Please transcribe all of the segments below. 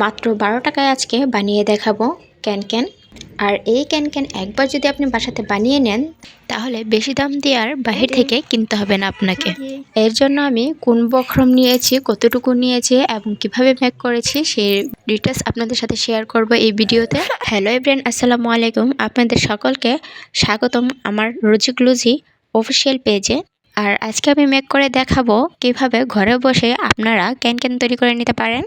মাত্র 12 টাকায় আজকে বানিয়ে দেখাবো ক্যানক্যান। আর এই ক্যানক্যান একবার যদি আপনি বাসাতে বানিয়ে নেন তাহলে বেশি দাম দিয়ে আর বাহির থেকে কিনতে হবে না আপনাকে। এর জন্য আমি কোন বক্রম নিয়েছি, কতটুকু নিয়েছি এবং কিভাবে মেক করেছি সেই ডিটেলস আপনাদের সাথে শেয়ার করব এই ভিডিওতে। হ্যালো এভরিওয়ান, আসসালামু আলাইকুম। আপনাদের সকলকে স্বাগতম আমার রুচিগ্লুজি অফিসিয়াল পেজে। আর আজকে আমি মেক করে দেখাবো কিভাবে ঘরে বসে আপনারা ক্যানক্যান তৈরি করে নিতে পারেন।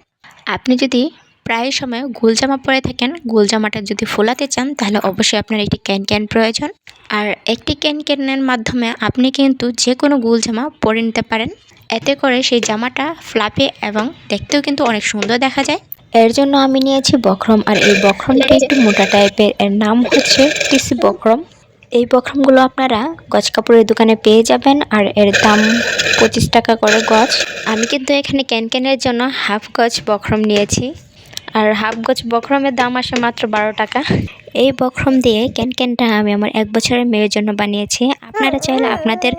আপনি যদি প্রায় সময় গোল জামা পরে থাকেন, গোল জামাটা যদি ফোলাতে চান তাহলে অবশ্যই আপনার একটি ক্যানক্যান প্রয়োজন। আর একটি ক্যানক্যানের মাধ্যমে আপনি কিন্তু যে কোনো গোল জামা পরে নিতে পারেন। এতে করে সেই জামাটা ফ্লাফি এবং দেখতেও কিন্তু অনেক সুন্দর দেখা যায়। এর জন্য আমি নিয়েছি বক্রম, আর এই বক্রমটি একটু মোটা টাইপের। এর নাম হচ্ছে টিসি বক্রম। এই বক্রমগুলো আপনারা গজ কাপড়ের দোকানে পেয়ে যাবেন, আর এর দাম 25 টাকা করে গজ। আমি কিন্তু এখানে ক্যানক্যানের জন্য হাফ গজ বক্রম নিয়েছি, আর হাফ গজ বক্রমের দাম আসে মাত্র 12 টাকা। এই বক্রম দিয়ে ক্যানক্যানটা আমি আমার 1 বছরের মেয়ের জন্য বানিয়েছি। আপনারা চাইলে আপনাদের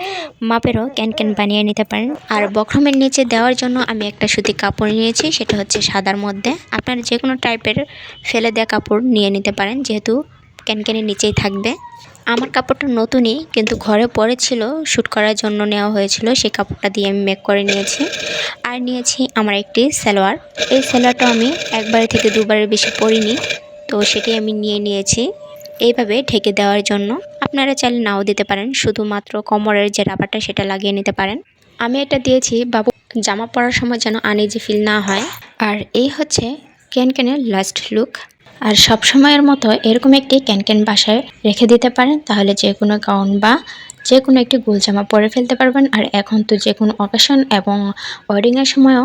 মাপেরও ক্যানক্যান বানিয়ে নিতে পারেন। আর বক্রমের নিচে দেওয়ার জন্য আমি একটা সুতি কাপড় নিয়েছি, সেটা হচ্ছে সাদার মধ্যে। আপনারা যে কোনো টাইপের ফেলে দেওয়া কাপড় নিয়ে নিতে পারেন, যেহেতু ক্যানক্যানের নিচেই থাকবে। আমার কাপড়টা নতুনই, কিন্তু ঘরে পরে ছিল, শ্যুট করার জন্য নেওয়া হয়েছিল, সেই কাপড়টা দিয়ে আমি মেক করে নিয়েছি। আর নিয়েছি আমার একটি সালোয়ার। এই সালোয়ারটা আমি একবারের থেকে দুবারের বেশি পরিনি, তো সেটি আমি নিয়েছি এইভাবে ঢেকে দেওয়ার জন্য। আপনারা চাইলে নাও দিতে পারেন, শুধুমাত্র কোমরের যে রাবারটা সেটা লাগিয়ে নিতে পারেন। আমি এটা দিয়েছি বাবু জামা পরার সময় যেন আনইজি ফিল না হয়। আর এই হচ্ছে ক্যানক্যানের লাস্ট লুক। আর সব সময়ের মতো এরকম একটি ক্যানক্যান বাসায় রেখে দিতে পারেন, তাহলে যে কোনো গাউন বা যে কোনো একটি গোল জামা পরে ফেলতে পারবেন। আর এখন তো যে কোনো অকেশন এবং ওয়েডিংয়ের সময়ও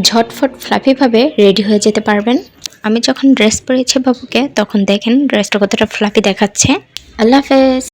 ঝটফট ফ্লাফিভাবে রেডি হয়ে যেতে পারবেন। আমি যখন ড্রেস পরেছি বাবুকে, তখন দেখেন ড্রেসটা কতটা ফ্লাফি দেখাচ্ছে। আল্লাহ হাফেজ।